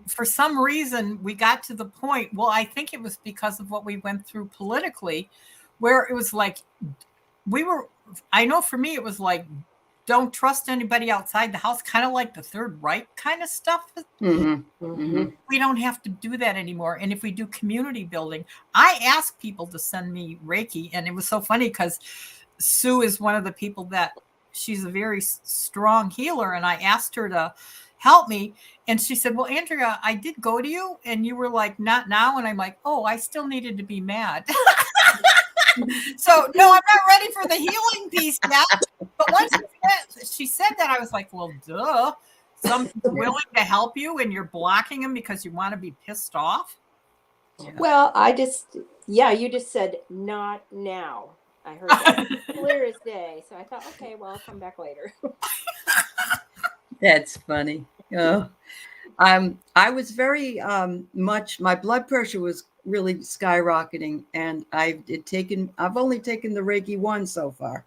For some reason, we got to the point, well, I think it was because of what we went through politically, where it was like, I know for me, it was like, don't trust anybody outside the house, kind of like the Third Reich kind of stuff. We don't have to do that anymore. And if we do community building, I ask people to send me Reiki. And it was so funny because Sue is one of the people that she's a very strong healer. And I asked her to help me. And she said, well, Andrea, I did go to you. And you were like, not now. And I'm like, oh, I still needed to be mad. So, no, I'm not ready for the healing piece yet. But once she said that, I was like, well, duh. Someone's willing to help you and you're blocking them because you want to be pissed off. Well, you just said not now. I heard that clear as day. So I thought, okay, well, I'll come back later. That's funny. Oh, I was very much, my blood pressure was really skyrocketing, and I've only taken the Reiki 1 so far,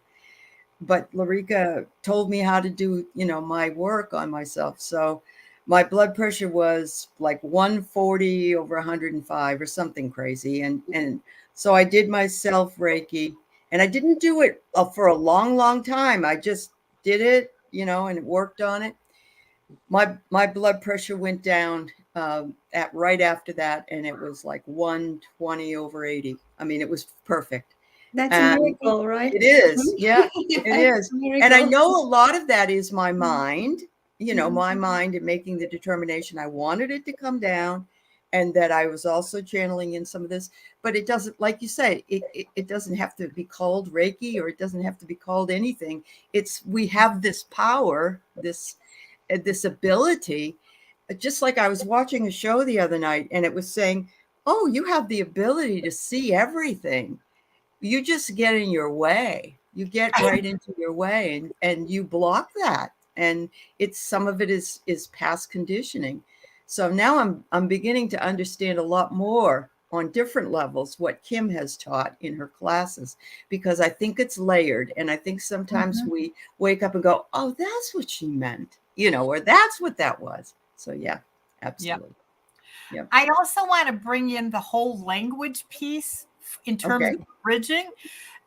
but Laurika told me how to do, my work on myself. So my blood pressure was like 140 over 105 or something crazy. And so I did myself Reiki, and I didn't do it for a long, long time. I just did it, and it worked on it. My blood pressure went down right after that, and it was like 120 over 80. I mean, it was perfect. That's a miracle, right? It is. Yeah, it is. And I know a lot of that is my mind, my mind and making the determination. I wanted it to come down, and that I was also channeling in some of this, but it doesn't, like you said, it doesn't have to be called Reiki, or it doesn't have to be called anything. We have this power, this ability. Just like I was watching a show the other night, and it was saying, oh, you have the ability to see everything. You just get in your way. You get right into your way, and you block that. And some of it is past conditioning. So now I'm beginning to understand a lot more on different levels what Kim has taught in her classes, because I think it's layered. And I think sometimes we wake up and go, oh, that's what she meant, or that's what that was. So yeah, absolutely. Yep. I also want to bring in the whole language piece in terms of bridging.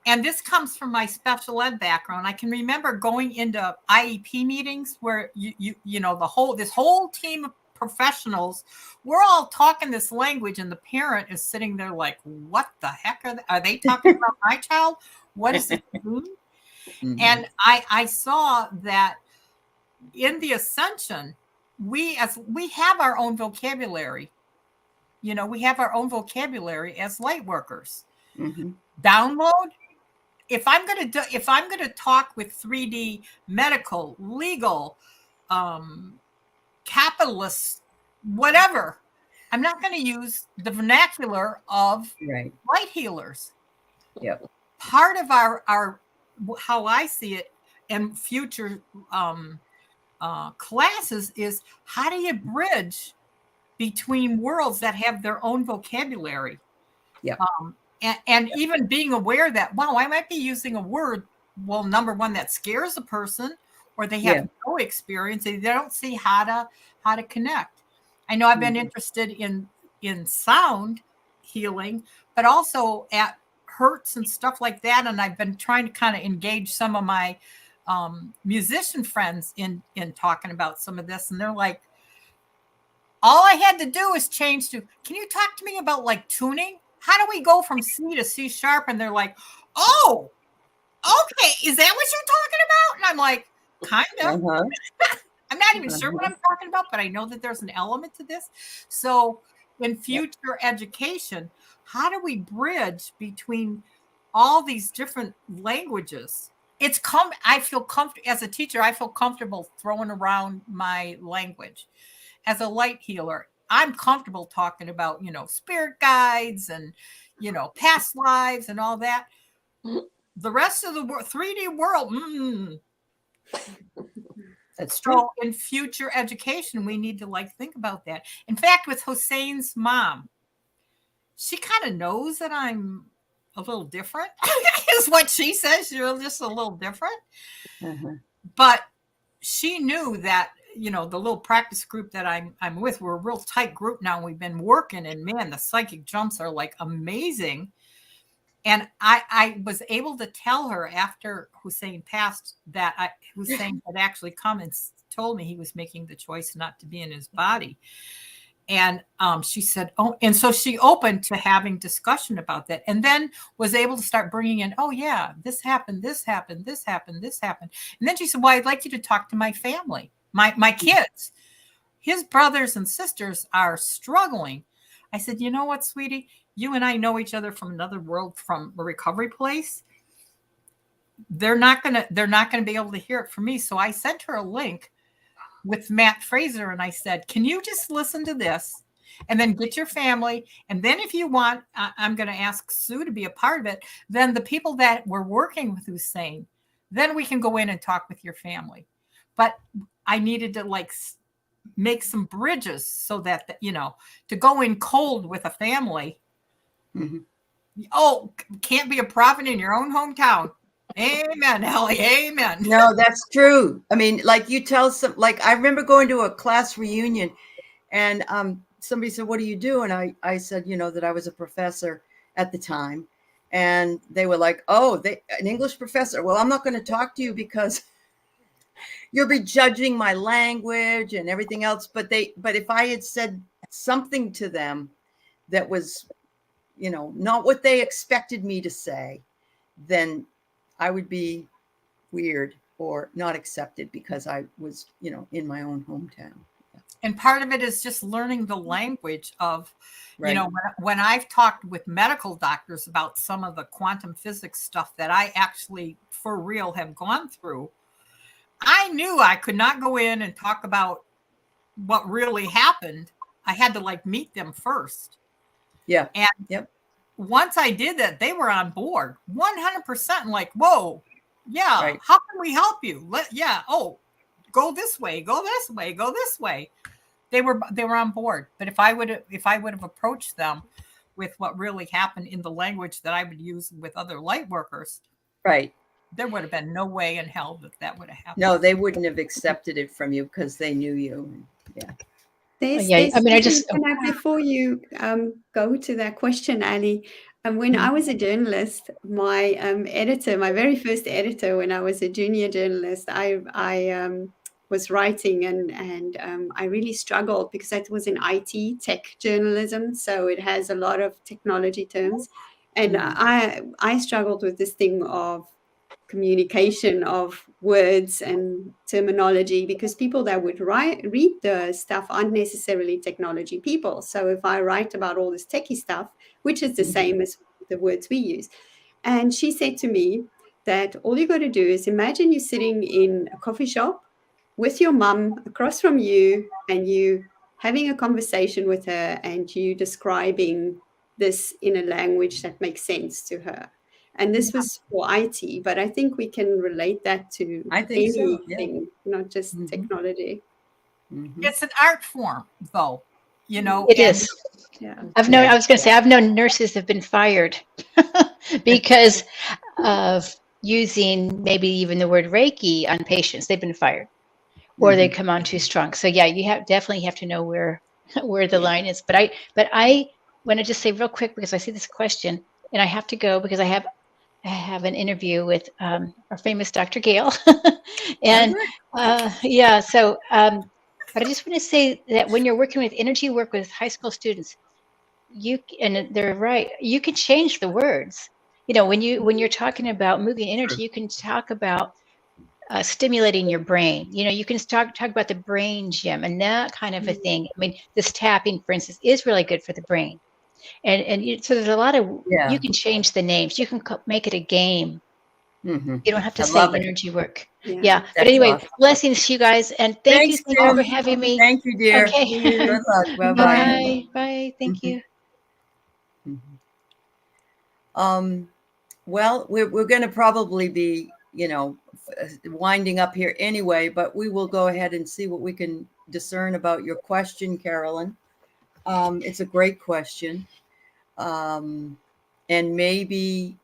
And this comes from my special ed background. I can remember going into IEP meetings where this whole team of professionals, we're all talking this language, and the parent is sitting there like, what the heck are they talking about my child? What does it mean? And I saw that in the Ascension, we have our own vocabulary. We have our own vocabulary as light workers. Download. If I'm going to talk with 3D medical, legal, capitalist, whatever, I'm not going to use the vernacular of light healers. Yep. Part of our how I see it and future classes is, how do you bridge between worlds that have their own vocabulary? Yeah. And even being aware that, wow, I might be using a word, well, number one, that scares a person, or they have no experience and they don't see how to connect. I know I've been interested in sound healing, but also at hurts and stuff like that. And I've been trying to kind of engage some of my musician friends in talking about some of this. And they're like, all I had to do is change to, can you talk to me about like tuning? How do we go from C to C sharp? And they're like, oh, okay. Is that what you're talking about? And I'm like, kind of. I'm not even sure what I'm talking about, but I know that there's an element to this. So in future education, how do we bridge between all these different languages? I feel comfortable as a teacher. I feel comfortable throwing around my language. As a light healer, I'm comfortable talking about, spirit guides and, past lives and all that. The rest of the world, 3D world. That's true. So in future education, we need to think about that. In fact, with Hussein's mom, she kind of knows that I'm a little different, is what she says. You're just a little different. But she knew that, the little practice group that I'm with, we're a real tight group now. And we've been working, and man, the psychic jumps are amazing. And I was able to tell her after Hussein passed that Hussein had actually come and told me he was making the choice not to be in his body. And she said, oh, and so she opened to having discussion about that, and then was able to start bringing in, oh yeah, this happened, this happened, this happened, this happened. And then she said, well, I'd like you to talk to my family, my kids. His brothers and sisters are struggling. I said, you know what, sweetie? You and I know each other from another world, from a recovery place. They're not gonna be able to hear it from me. So I sent her a link with Matt Fraser, and I said, can you just listen to this and then get your family? And then if you want, I'm going to ask Sue to be a part of it. Then the people that were working with Hussein, then we can go in and talk with your family. But I needed to make some bridges so that, to go in cold with a family. Oh, can't be a prophet in your own hometown. Amen, Ellie. Amen. No, that's true. I mean, you tell I remember going to a class reunion, and somebody said, what do you do? And I said, that I was a professor at the time. And they were like, oh, an English professor. Well, I'm not going to talk to you because you'll be judging my language and everything else. But if I had said something to them that was, not what they expected me to say, then I would be weird or not accepted because I was, in my own hometown. And part of it is just learning the language of, when I've talked with medical doctors about some of the quantum physics stuff that I actually for real have gone through, I knew I could not go in and talk about what really happened. I had to meet them first. Yeah. And once I did that, they were on board 100%. Whoa, yeah. Right. How can we help you? Oh, go this way, go this way, go this way. They were on board. But if I would have approached them with what really happened in the language that I would use with other light workers, right, there would have been no way in hell that would have happened. No, they wouldn't have accepted it from you because they knew you. Yeah. Before you go to that question, Ali, when I was a journalist, my editor, my very first editor, when I was a junior journalist, I was writing and I really struggled because I was in IT tech journalism, so it has a lot of technology terms, and I struggled with this thing of communication of words and terminology because people that would read the stuff aren't necessarily technology people. So if I write about all this techie stuff, which is the same as the words we use, and she said to me that all you got to do is imagine you sitting in a coffee shop with your mum across from you and you having a conversation with her and you describing this in a language that makes sense to her. And this was for IT, but I think we can relate that to anything, not just technology. It's an art form, though. you know, It and is. Yeah. I've known nurses have been fired because of using maybe even the word Reiki on patients. They've been fired, or they come on too strong. So yeah, you definitely have to know where the line is. But I want to just say real quick, because I see this question and I have to go because I have an interview with our famous Dr. Gail. And yeah, so but I just want to say that when you're working with energy work with high school students, and they're right, you can change the words. You know, when you're talking about moving energy, you can talk about stimulating your brain. You know, you can talk about the brain gym and that kind of a thing. I mean, this tapping, for instance, is really good for the brain. So there's a lot of, you can change the names. You can make it a game. You don't have to I say love it. energy work. Yeah. Yeah. But That's anyway, awesome. blessings to you guys. And thank you Kim. for having me. Thank you, dear. Okay. Good luck. Bye-bye. Bye. Bye. Thank you. Well, we're going to probably be, winding up here anyway, but we will go ahead and see what we can discern about your question, Carolyn. It's a great question. And maybe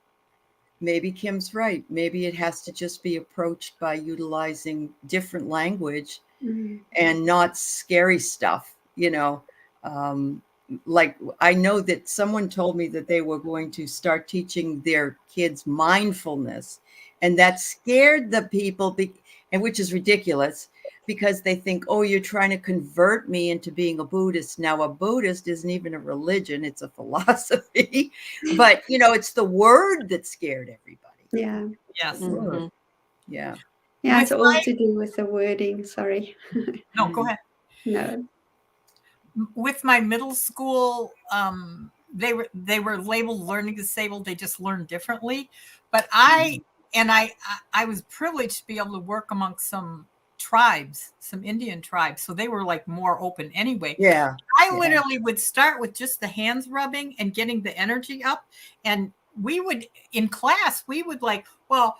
Kim's right. Maybe it has to just be approached by utilizing different language and not scary stuff, like I know that someone told me that they were going to start teaching their kids mindfulness, and that scared the people, and which is ridiculous, because they think, oh, you're trying to convert me into being a Buddhist. Now, a Buddhist isn't even a religion, it's a philosophy. But it's the word that scared everybody. Yeah. yes. Yeah. Yeah, it's all to do with the wording. Sorry. No, go ahead. No. With my middle school, they were labeled learning disabled. They just learned differently. But I was privileged to be able to work amongst some tribes, some Indian tribes. So they were like more open anyway. Yeah. I literally would start with just the hands rubbing and getting the energy up. And in class, we would like, well,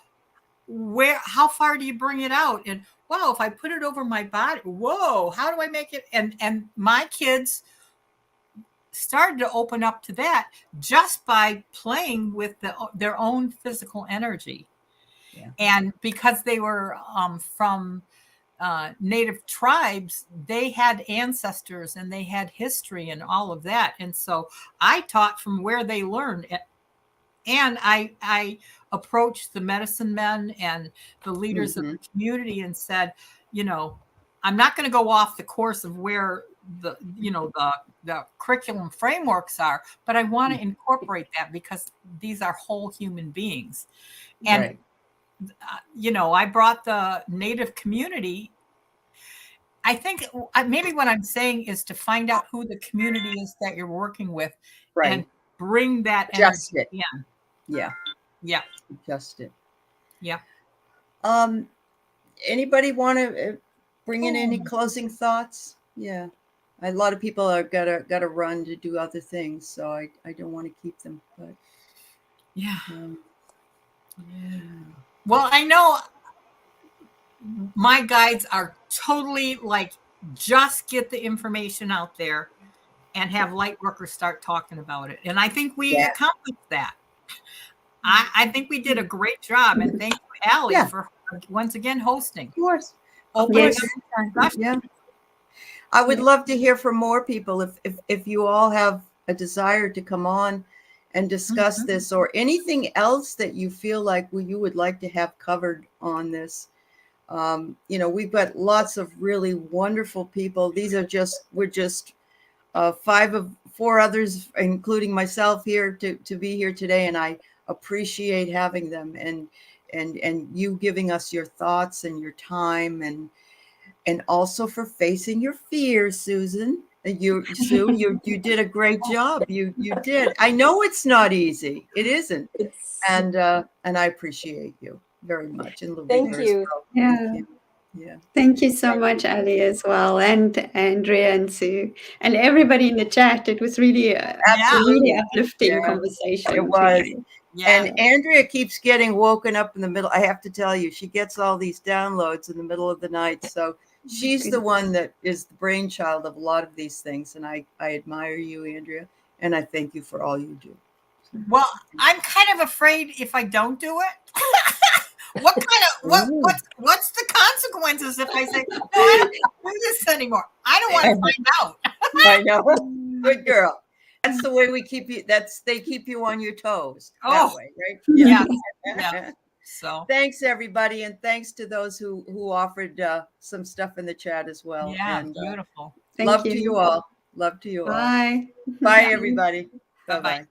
how far do you bring it out? And wow, if I put it over my body, whoa, how do I make it? And my kids started to open up to that just by playing with their own physical energy. Yeah. And because they were from native tribes, they had ancestors and they had history and all of that. And so I taught from where they learned. And I approached the medicine men and the leaders of the community and said, I'm not going to go off the course of where the curriculum frameworks are, but I want to incorporate that because these are whole human beings. And, I brought the Native community. I think maybe what I'm saying is to find out who the community is that you're working with and bring that energy in. Yeah. Yeah. Adjust it. Yeah. Anybody want to bring in any closing thoughts? Yeah. A lot of people are gotta run to do other things, so I don't want to keep them. But yeah. Well, I know my guides are totally like, just get the information out there and have light workers start talking about it. And I think we accomplished that. I think we did a great job, and thank you, Allie, for once again hosting. Of course. Yeah. I would love to hear from more people if you all have a desire to come on and discuss this, or anything else that you feel like you would like to have covered on this. We've got lots of really wonderful people. We're just 4 others, including myself, here to be here today, and I appreciate having them and you giving us your thoughts and your time, and also for facing your fears, Susan. You did a great job. You did. I know it's not easy. It isn't. And I appreciate you very much. And thank you. Yeah. Thank you so much, Ali, as well, and Andrea and Sue, and everybody in the chat. It was really a really uplifting conversation. It was. And Andrea keeps getting woken up in the middle. I have to tell you, she gets all these downloads in the middle of the night. So she's the one that is the brainchild of a lot of these things. And I admire you, Andrea, and I thank you for all you do. Well, I'm kind of afraid if I don't do it. What's the consequences if I say, no, I don't do this anymore? I don't want to find out. I know. Good girl. That's the way we keep you. They keep you on your toes that way, right? Yeah. Yeah. So thanks everybody, and thanks to those who offered some stuff in the chat as well. Yeah, and beautiful. Love to you all. Love to you all. Bye. Bye everybody. Bye-bye. Bye-bye.